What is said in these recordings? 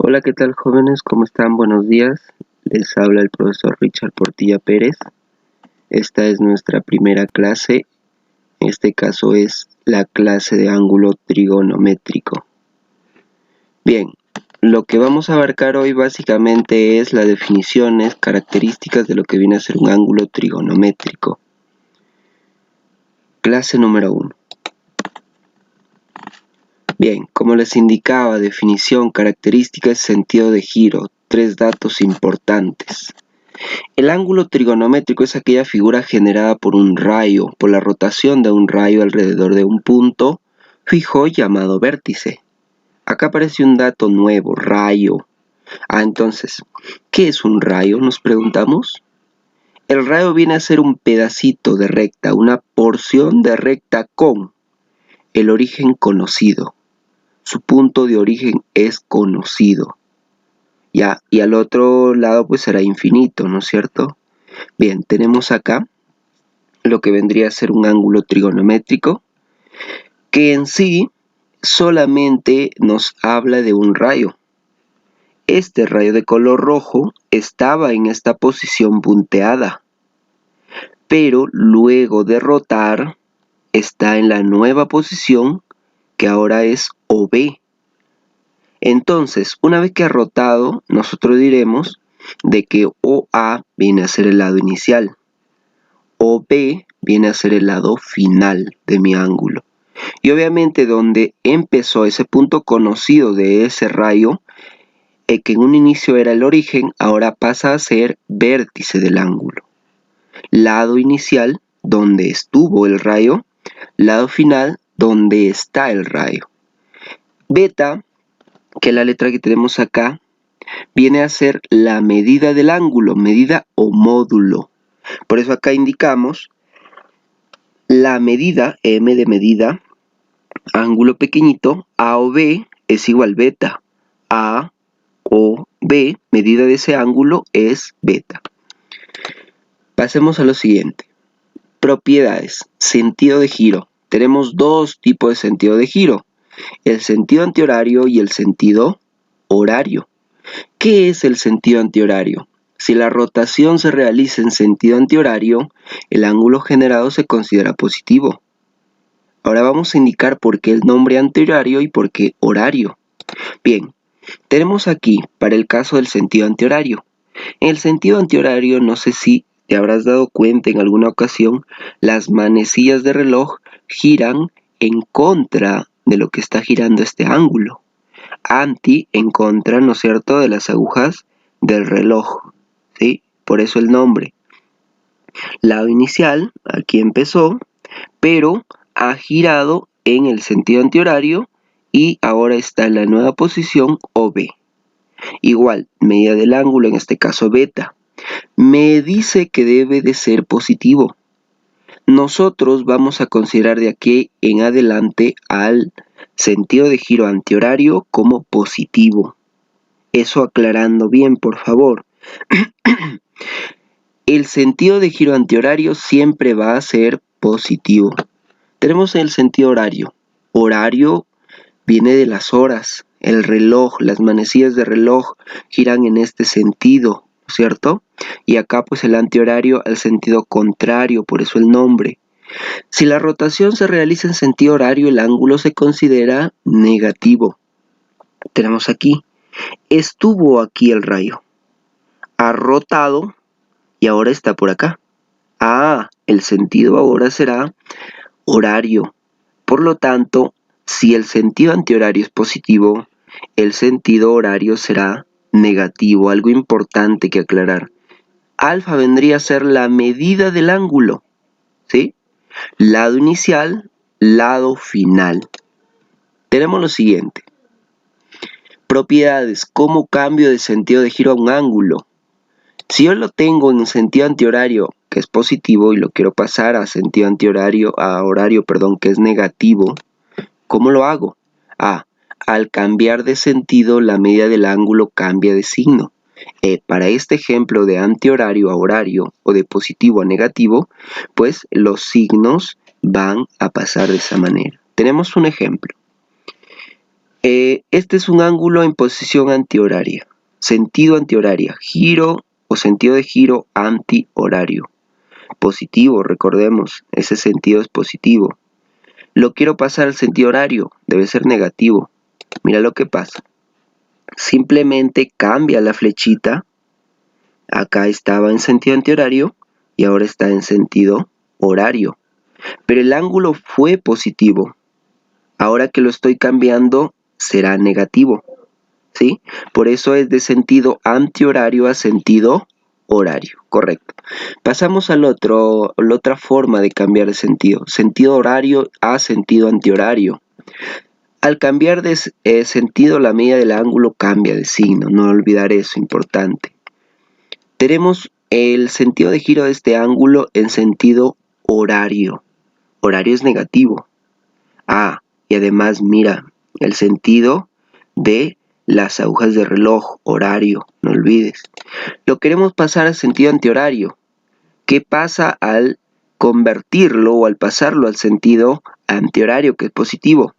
Hola, ¿qué tal, jóvenes? ¿Cómo están? Buenos días. Les habla el profesor Richard Portilla Pérez. Esta es nuestra primera clase. En este caso es la clase de ángulo trigonométrico. Bien, lo que vamos a abarcar hoy básicamente es las definiciones, características de lo que viene a ser un ángulo trigonométrico. Clase número 1. Bien, como les indicaba, definición, características, sentido de giro, 3 datos importantes. El ángulo trigonométrico es aquella figura generada por un rayo, por la rotación de un rayo alrededor de un punto fijo llamado vértice. Acá aparece un dato nuevo, rayo. Entonces, ¿qué es un rayo? Nos preguntamos. El rayo viene a ser un pedacito de recta, una porción de recta con el origen conocido. Su punto de origen es conocido. Ya, y al otro lado pues será infinito, ¿no es cierto? Bien, tenemos acá lo que vendría a ser un ángulo trigonométrico, que en sí solamente nos habla de un rayo. Este rayo de color rojo estaba en esta posición punteada, pero luego de rotar está en la nueva posición que ahora es OB. Entonces, una vez que ha rotado, nosotros diremos de que OA viene a ser el lado inicial, OB viene a ser el lado final de mi ángulo. Y obviamente donde empezó ese punto conocido de ese rayo, que en un inicio era el origen, ahora pasa a ser vértice del ángulo. Lado inicial, donde estuvo el rayo, lado final, donde está el rayo. Beta, que es la letra que tenemos acá, viene a ser la medida del ángulo, medida o módulo. Por eso acá indicamos la medida, M de medida, ángulo pequeñito, A o B es igual beta. A o B, medida de ese ángulo es beta. Pasemos a lo siguiente. Propiedades, sentido de giro. Tenemos dos tipos de sentido de giro, el sentido antihorario y el sentido horario. ¿Qué es el sentido antihorario? Si la rotación se realiza en sentido antihorario, el ángulo generado se considera positivo. Ahora vamos a indicar por qué el nombre antihorario y por qué horario. Bien, tenemos aquí, para el caso del sentido antihorario. En el sentido antihorario, no sé si te habrás dado cuenta en alguna ocasión, las manecillas de reloj giran en contra de lo que está girando este ángulo. Anti en contra, ¿no es cierto?, de las agujas del reloj, ¿sí? Por eso el nombre. Lado inicial, aquí empezó, pero ha girado en el sentido antihorario y ahora está en la nueva posición OB. Igual, medida del ángulo, en este caso beta. Me dice que debe de ser positivo. Nosotros vamos a considerar de aquí en adelante al sentido de giro antihorario como positivo. Eso aclarando bien, por favor. El sentido de giro antihorario siempre va a ser positivo. Tenemos el sentido horario. Horario viene de las horas. El reloj, las manecillas de reloj giran en este sentido, ¿cierto? Y acá pues el antihorario al sentido contrario, por eso el nombre. Si la rotación se realiza en sentido horario, el ángulo se considera negativo. Tenemos aquí, estuvo aquí el rayo, ha rotado y ahora está por acá. El sentido ahora será horario. Por lo tanto, si el sentido antihorario es positivo, el sentido horario será negativo. Algo importante que aclarar. Alfa vendría a ser la medida del ángulo, ¿sí? Lado inicial, lado final. Tenemos lo siguiente. Propiedades, ¿cómo cambio de sentido de giro a un ángulo? Si yo lo tengo en sentido antihorario, que es positivo, y lo quiero pasar a sentido antihorario, que es negativo, ¿cómo lo hago? Al cambiar de sentido, la medida del ángulo cambia de signo. Para este ejemplo de antihorario a horario o de positivo a negativo, pues los signos van a pasar de esa manera. Tenemos un ejemplo. Este es un ángulo en posición antihoraria, sentido antihoraria, giro o sentido de giro antihorario. Positivo, recordemos, ese sentido es positivo. Lo quiero pasar al sentido horario, debe ser negativo. Mira lo que pasa. Simplemente cambia la flechita. Acá estaba en sentido antihorario y ahora está en sentido horario. Pero el ángulo fue positivo. Ahora que lo estoy cambiando, será negativo. ¿Sí? Por eso es de sentido antihorario a sentido horario, correcto. Pasamos a la otra forma de cambiar de sentido. Sentido horario a sentido antihorario. Al cambiar de sentido, la medida del ángulo cambia de signo. No olvidar eso, importante. Tenemos el sentido de giro de este ángulo en sentido horario. Horario es negativo. Y además, mira, el sentido de las agujas de reloj, horario, no olvides. Lo queremos pasar al sentido antihorario. ¿Qué pasa al convertirlo o al pasarlo al sentido antihorario, que es positivo?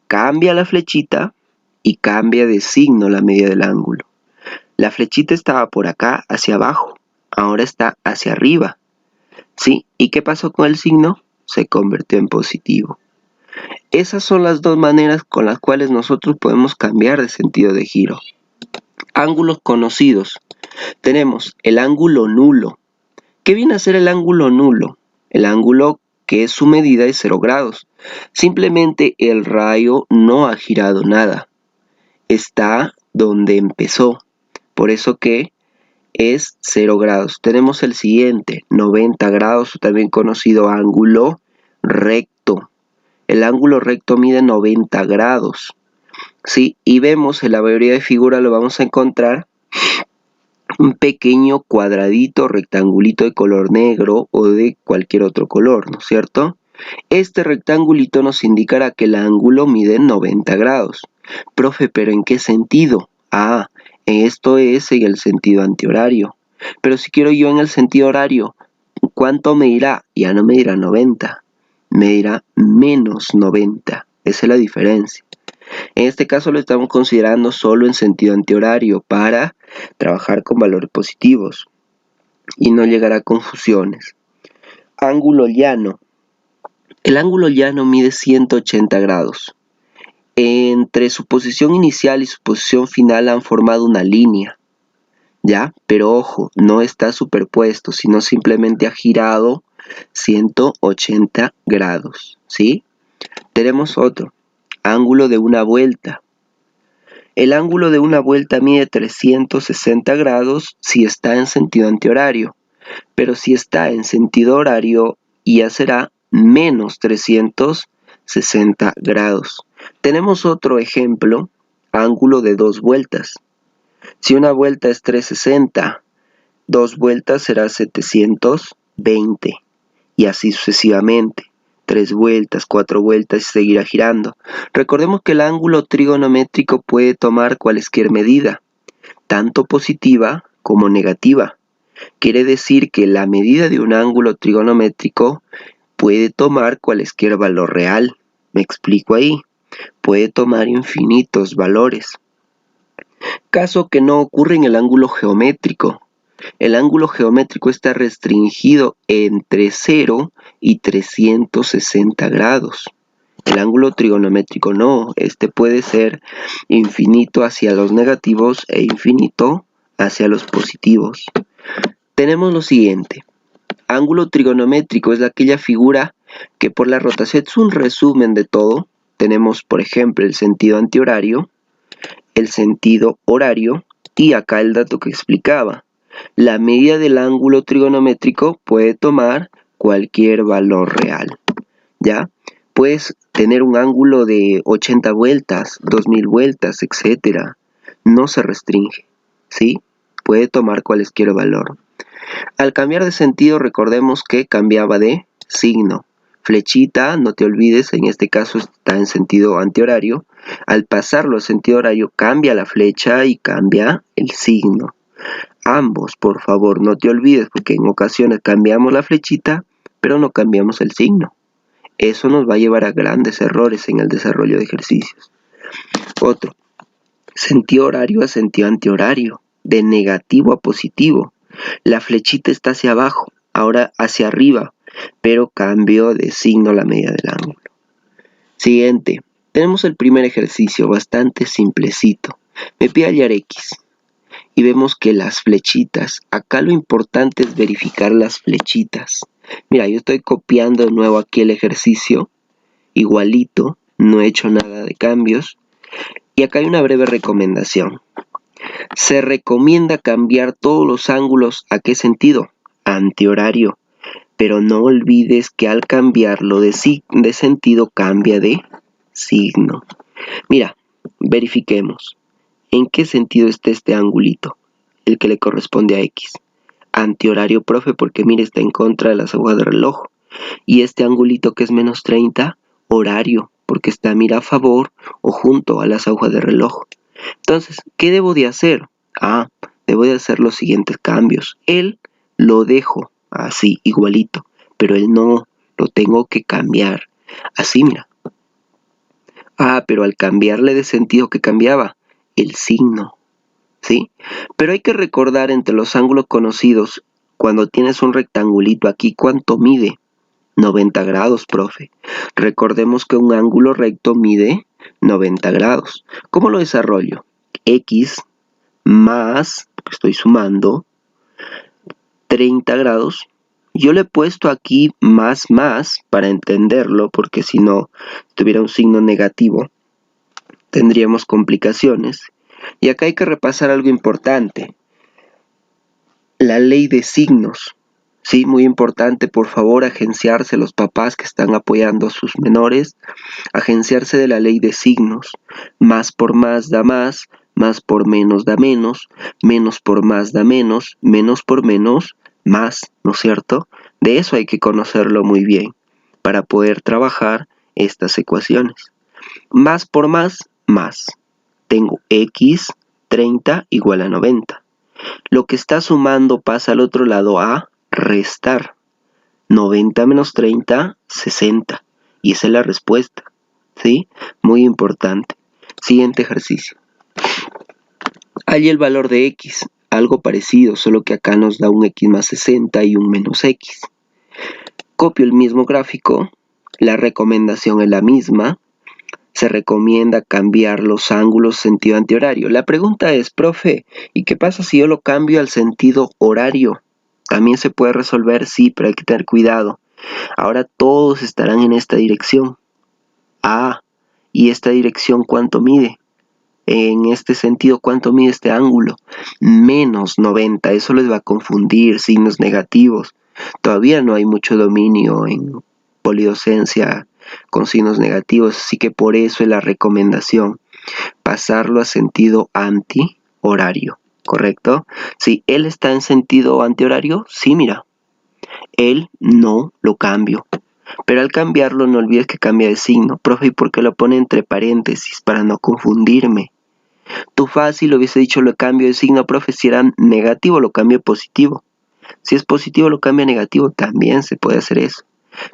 Cambia la flechita y cambia de signo la medida del ángulo. La flechita estaba por acá, hacia abajo. Ahora está hacia arriba. ¿Sí? ¿Y qué pasó con el signo? Se convirtió en positivo. Esas son las dos maneras con las cuales nosotros podemos cambiar de sentido de giro. Ángulos conocidos. Tenemos el ángulo nulo. ¿Qué viene a ser el ángulo nulo? El ángulo que su medida es 0 grados. Simplemente el rayo no ha girado nada. Está donde empezó. Por eso que es 0 grados. Tenemos el siguiente, 90 grados, también conocido ángulo recto. El ángulo recto mide 90 grados. ¿Sí? Y vemos en la mayoría de figuras lo vamos a encontrar un pequeño cuadradito, rectangulito de color negro o de cualquier otro color, ¿no es cierto? Este rectangulito nos indicará que el ángulo mide 90 grados. Profe, ¿pero en qué sentido? Esto es en el sentido antihorario. Pero si quiero yo en el sentido horario, ¿cuánto me dirá? Ya no me dirá 90, me dirá menos 90. Esa es la diferencia. En este caso lo estamos considerando solo en sentido antihorario para trabajar con valores positivos y no llegar a confusiones. Ángulo llano. El ángulo llano mide 180 grados. Entre su posición inicial y su posición final han formado una línea, ¿ya? Pero ojo, no está superpuesto, sino simplemente ha girado 180 grados, ¿sí? Tenemos otro, ángulo de una vuelta. El ángulo de una vuelta mide 360 grados si está en sentido antihorario, pero si está en sentido horario ya será menos 360 grados. Tenemos otro ejemplo, ángulo de 2 vueltas. Si una vuelta es 360, 2 vueltas será 720 y así sucesivamente. 3 vueltas, 4 vueltas y seguirá girando. Recordemos que el ángulo trigonométrico puede tomar cualquier medida, tanto positiva como negativa. Quiere decir que la medida de un ángulo trigonométrico puede tomar cualquier valor real. ¿Me explico ahí? Puede tomar infinitos valores. Caso que no ocurre en el ángulo geométrico. El ángulo geométrico está restringido entre 0 y 360 grados. El ángulo trigonométrico no, este puede ser infinito hacia los negativos e infinito hacia los positivos. Tenemos lo siguiente. Ángulo trigonométrico es aquella figura que por la rotación es un resumen de todo. Tenemos, por ejemplo, el sentido antihorario, el sentido horario y acá el dato que explicaba. La medida del ángulo trigonométrico puede tomar cualquier valor real, ¿ya? Puedes tener un ángulo de 80 vueltas, 2000 vueltas, etc. No se restringe, ¿sí? Puede tomar cualquier valor. Al cambiar de sentido, recordemos que cambiaba de signo. Flechita, no te olvides, en este caso está en sentido antihorario. Al pasarlo a sentido horario, cambia la flecha y cambia el signo. Ambos, por favor, no te olvides, porque en ocasiones cambiamos la flechita, pero no cambiamos el signo. Eso nos va a llevar a grandes errores en el desarrollo de ejercicios. Otro, sentido horario a sentido antihorario, de negativo a positivo. La flechita está hacia abajo, ahora hacia arriba, pero cambio de signo a la medida del ángulo. Siguiente, tenemos el primer ejercicio, bastante simplecito. Me pide hallar X y vemos que las flechitas, acá lo importante es verificar las flechitas. Mira, yo estoy copiando de nuevo aquí el ejercicio, igualito, no he hecho nada de cambios. Y acá hay una breve recomendación. Se recomienda cambiar todos los ángulos, ¿a qué sentido? Antihorario. Pero no olvides que al cambiarlo de sentido cambia de signo. Mira, verifiquemos. ¿En qué sentido está este angulito? El que le corresponde a X. Antihorario, profe, porque mire, está en contra de las agujas de reloj. Y este angulito que es menos 30, horario, porque está, mira, a favor o junto a las agujas de reloj. Entonces, ¿qué debo de hacer? Debo de hacer los siguientes cambios. Él lo dejo así, igualito, pero él no, lo tengo que cambiar. Así, mira. Pero al cambiarle de sentido, ¿qué cambiaba? El signo, ¿sí? Pero hay que recordar entre los ángulos conocidos, cuando tienes un rectangulito aquí, ¿cuánto mide? 90 grados, profe. Recordemos que un ángulo recto mide 90 grados. ¿Cómo lo desarrollo? X más, estoy sumando, 30 grados. Yo le he puesto aquí más para entenderlo, porque si no tuviera un signo negativo, tendríamos complicaciones. Y acá hay que repasar algo importante. La ley de signos. Sí, muy importante, por favor, agenciarse los papás que están apoyando a sus menores, agenciarse de la ley de signos. Más por más da más por menos da menos por más da menos por menos, más, ¿no es cierto? De eso hay que conocerlo muy bien para poder trabajar estas ecuaciones. Más por más. Tengo X 30 igual a 90. Lo que está sumando pasa al otro lado a restar. 90 menos 30, 60. Y esa es la respuesta. ¿Sí? Muy importante. Siguiente ejercicio. Hay el valor de X. Algo parecido, solo que acá nos da un X más 60 y un menos X. Copio el mismo gráfico. La recomendación es la misma. Se recomienda cambiar los ángulos sentido antihorario. La pregunta es, profe, ¿y qué pasa si yo lo cambio al sentido horario? ¿También se puede resolver? Sí, pero hay que tener cuidado. Ahora todos estarán en esta dirección. ¿Y esta dirección cuánto mide? En este sentido, ¿cuánto mide este ángulo? Menos 90, eso les va a confundir, signos negativos. Todavía no hay mucho dominio en polidocencia con signos negativos, así que por eso es la recomendación, pasarlo a sentido antihorario, ¿correcto? Si él está en sentido antihorario, sí, mira, él no lo cambio. Pero al cambiarlo no olvides que cambia de signo. Profe, ¿y por qué lo pone entre paréntesis? Para no confundirme. Tú fácil hubiese dicho lo cambio de signo, profe, si era negativo lo cambio a positivo. Si es positivo lo cambio a negativo, también se puede hacer eso.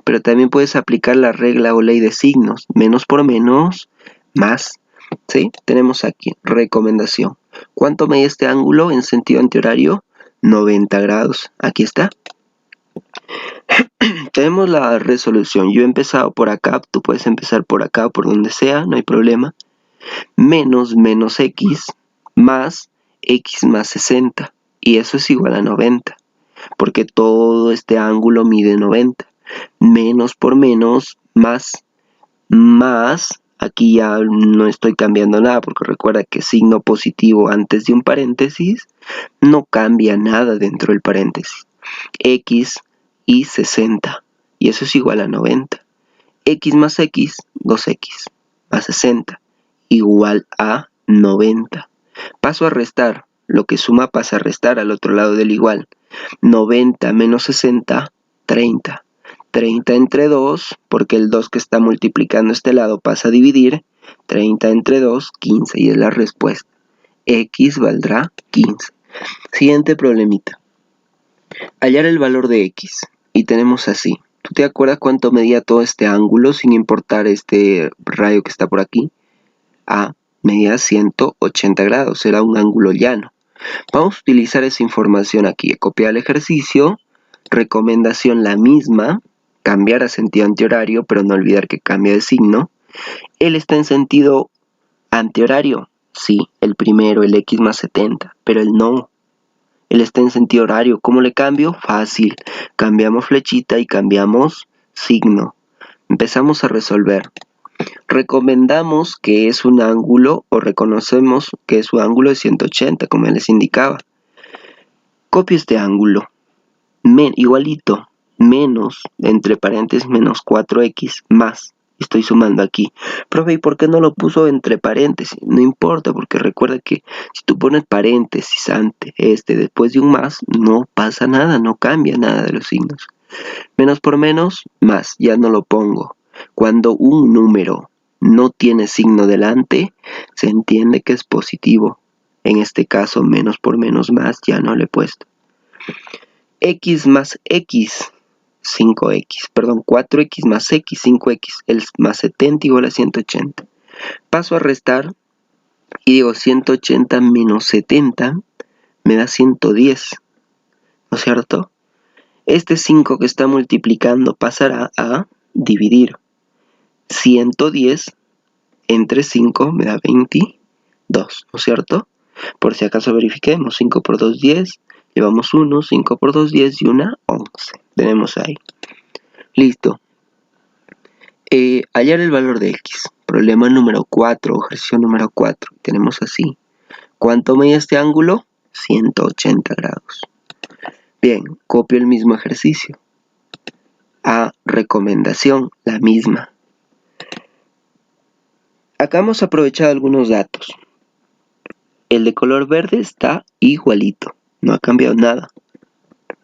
Pero también puedes aplicar la regla o ley de signos. Menos por menos, más. ¿Sí? Tenemos aquí, recomendación. ¿Cuánto mide este ángulo en sentido antihorario? 90 grados. Aquí está. Tenemos la resolución. Yo he empezado por acá, tú puedes empezar por acá, por donde sea, no hay problema. Menos X más X más 60. Y eso es igual a 90. Porque todo este ángulo mide 90. Menos por menos, más. Aquí ya no estoy cambiando nada, porque recuerda que signo positivo antes de un paréntesis no cambia nada dentro del paréntesis. X y 60. Y eso es igual a 90. X más X, 2X, más 60, igual a 90. Paso a restar. Lo que suma pasa a restar al otro lado del igual. 90 menos 60, 30. 30 entre 2, porque el 2 que está multiplicando este lado pasa a dividir. 30 entre 2, 15, y es la respuesta. X valdrá 15. Siguiente problemita. Hallar el valor de X. Y tenemos así. ¿Tú te acuerdas cuánto medía todo este ángulo sin importar este rayo que está por aquí? A, medía 180 grados, era un ángulo llano. Vamos a utilizar esa información aquí, copiar el ejercicio, recomendación la misma, cambiar a sentido antihorario, pero no olvidar que cambia de signo. Él está en sentido antihorario, sí, el primero, el X más 70, pero él no. Él está en sentido horario. ¿Cómo le cambio? Fácil. Cambiamos flechita y cambiamos signo. Empezamos a resolver. Recomendamos que es un ángulo o reconocemos que es un ángulo de 180, como les indicaba. Copio este ángulo. Igualito. Menos, entre paréntesis, menos 4x más. Estoy sumando aquí. Profe, ¿y por qué no lo puso entre paréntesis? No importa, porque recuerda que si tú pones paréntesis antes, después de un más, no pasa nada, no cambia nada de los signos. Menos por menos, más, ya no lo pongo. Cuando un número no tiene signo delante, se entiende que es positivo. En este caso, menos por menos, más, ya no le he puesto. X más X, 5X, perdón, 4X más X, 5X, el más 70 igual a 180. Paso a restar y digo 180 menos 70 me da 110, ¿no es cierto? Este 5 que está multiplicando pasará a dividir. 110 entre 5 me da 22, ¿no es cierto? Por si acaso verifiquemos, 5 por 2, 10, llevamos 1, 5 por 2, 10 y 1, 11. Tenemos ahí. Listo. Hallar el valor de X. Problema número 4, ejercicio número 4. Tenemos así. ¿Cuánto mide este ángulo? 180 grados. Bien, copio el mismo ejercicio. A recomendación, la misma. Acá hemos aprovechado algunos datos. El de color verde está igualito, no ha cambiado nada,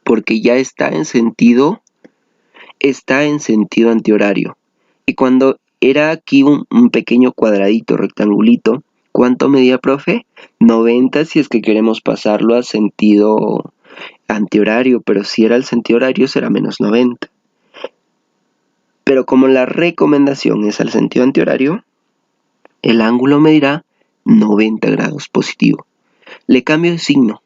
porque ya está en sentido antihorario. Y cuando era aquí un pequeño cuadradito, rectangulito, ¿cuánto medía, profe? 90 si es que queremos pasarlo a sentido antihorario, pero si era el sentido horario será menos 90. Pero como la recomendación es al sentido antihorario, el ángulo medirá 90 grados positivo. Le cambio de signo,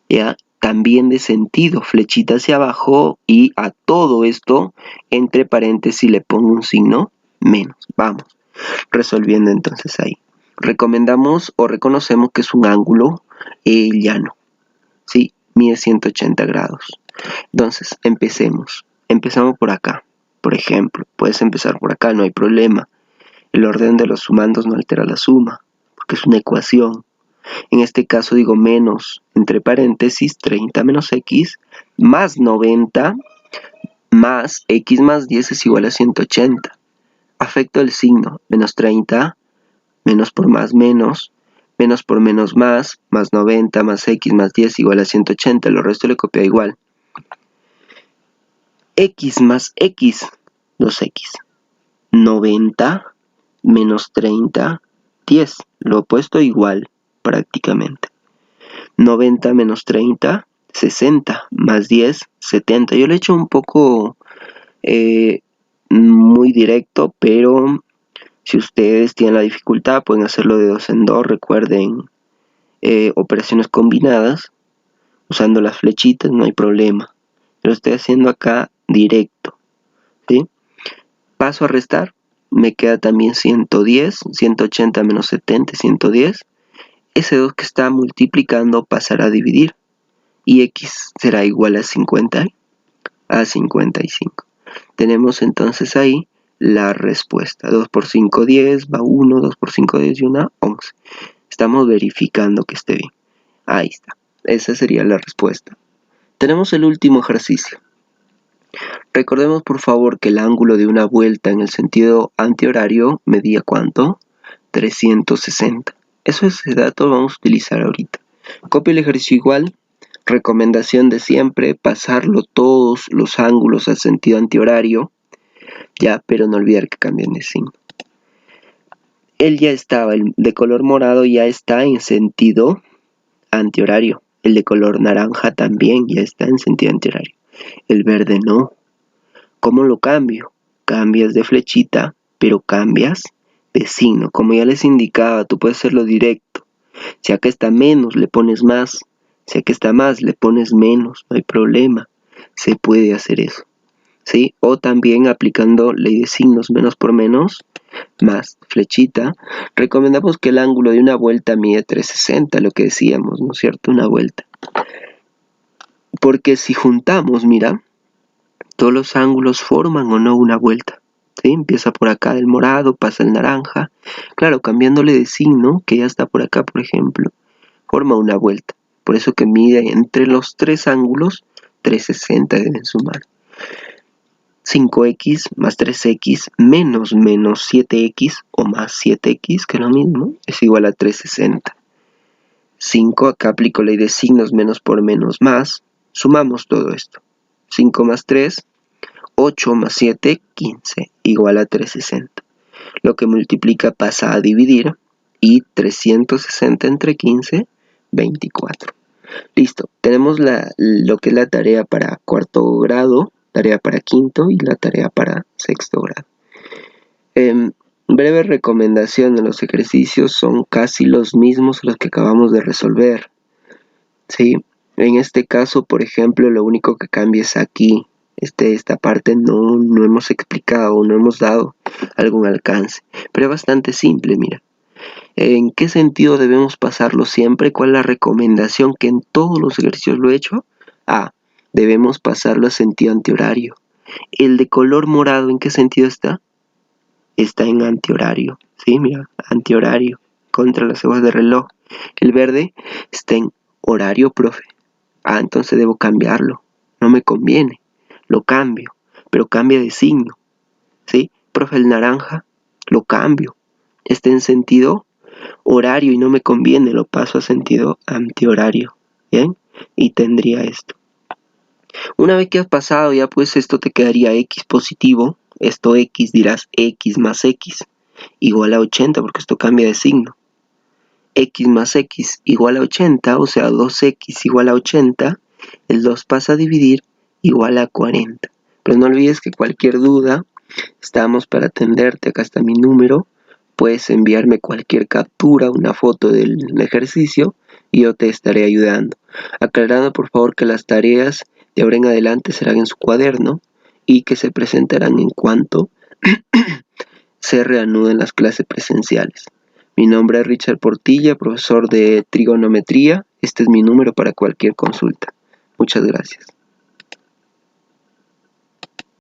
¿ya? También de sentido, flechita hacia abajo y a todo esto, entre paréntesis le pongo un signo menos. Vamos, resolviendo entonces ahí. Recomendamos o reconocemos que es un ángulo llano, ¿sí? Mide 180 grados. Entonces, empecemos. Empezamos por acá. Por ejemplo, puedes empezar por acá, no hay problema. El orden de los sumandos no altera la suma, porque es una ecuación. En este caso digo menos, entre paréntesis, 30 menos x, más 90, más x más 10 es igual a 180. Afecto el signo, menos 30, menos por más menos más 90, más x más 10 igual a 180, lo resto le copia igual. X más x, 2x, 90 menos 30, 10, lo he puesto igual prácticamente. 90 menos 30, 60, más 10, 70. Yo le he hecho un poco muy directo, pero si ustedes tienen la dificultad pueden hacerlo de 2 en 2. Recuerden operaciones combinadas, usando las flechitas, no hay problema. Lo estoy haciendo acá directo, ¿sí? Paso a restar, me queda también 110, 180 menos 70, 110. Ese 2 que está multiplicando pasará a dividir. Y x será igual a 50 a 55. Tenemos entonces ahí la respuesta. 2 por 5, 10, va 1, 2 por 5, 10 y 1, 11. Estamos verificando que esté bien. Ahí está. Esa sería la respuesta. Tenemos el último ejercicio. Recordemos por favor que el ángulo de una vuelta en el sentido antihorario medía ¿cuánto? 360. Ese dato lo vamos a utilizar ahorita. Copio el ejercicio igual. Recomendación de siempre, pasarlo todos los ángulos al sentido antihorario, ya, pero no olvidar que cambian de signo. Él ya estaba, el de color morado ya está en sentido antihorario. El de color naranja también ya está en sentido antihorario. El verde no. ¿Cómo lo cambio? Cambias de flechita, pero cambias de signo. Como ya les indicaba, tú puedes hacerlo directo. Si acá está menos, le pones más. Si acá está más, le pones menos. No hay problema. Se puede hacer eso, ¿sí? O también aplicando ley de signos, menos por menos, más flechita. Recomendamos que el ángulo de una vuelta mide 360, lo que decíamos, ¿no es cierto? Una vuelta. Porque si juntamos, mira, todos los ángulos forman o no una vuelta, ¿sí? Empieza por acá del morado, pasa el naranja. Claro, cambiándole de signo, que ya está por acá, por ejemplo, forma una vuelta. Por eso que mide entre los tres ángulos 360 deben sumar. 5x más 3x menos 7x o más 7x, que es lo mismo, es igual a 360. 5, acá aplico ley de signos, menos por menos más. Sumamos todo esto. 5 más 3, 8 más 7, 15, igual a 360. Lo que multiplica pasa a dividir y 360 entre 15, 24. Listo, tenemos lo que es la tarea para cuarto grado, tarea para quinto y la tarea para sexto grado. Breve recomendación de los ejercicios son casi los mismos los que acabamos de resolver, ¿sí? En este caso, por ejemplo, lo único que cambia es aquí. Esta parte no hemos explicado, no hemos dado algún alcance, pero es bastante simple, mira. ¿En qué sentido debemos pasarlo siempre? ¿Cuál es la recomendación que en todos los ejercicios lo he hecho? Debemos pasarlo a sentido antihorario. ¿El de color morado en qué sentido está? Está en antihorario, ¿sí? Mira, antihorario, contra las hojas de reloj. El verde está en horario, profe. Entonces debo cambiarlo. No me conviene. Lo cambio, pero cambia de signo, ¿sí? Profe, el naranja, lo cambio. Está en sentido horario y no me conviene, lo paso a sentido antihorario, ¿bien? Y tendría esto. Una vez que has pasado, ya pues esto te quedaría x positivo. Esto x, dirás x más x igual a 80, porque esto cambia de signo. X más x igual a 80, o sea 2x igual a 80, el 2 pasa a dividir, igual a 40. Pero no olvides que cualquier duda, estamos para atenderte, acá está mi número, puedes enviarme cualquier captura, una foto del ejercicio y yo te estaré ayudando. Aclarando por favor que las tareas de ahora en adelante serán en su cuaderno y que se presentarán en cuanto se reanuden las clases presenciales. Mi nombre es Richard Portilla, profesor de trigonometría. Este es mi número para cualquier consulta. Muchas gracias.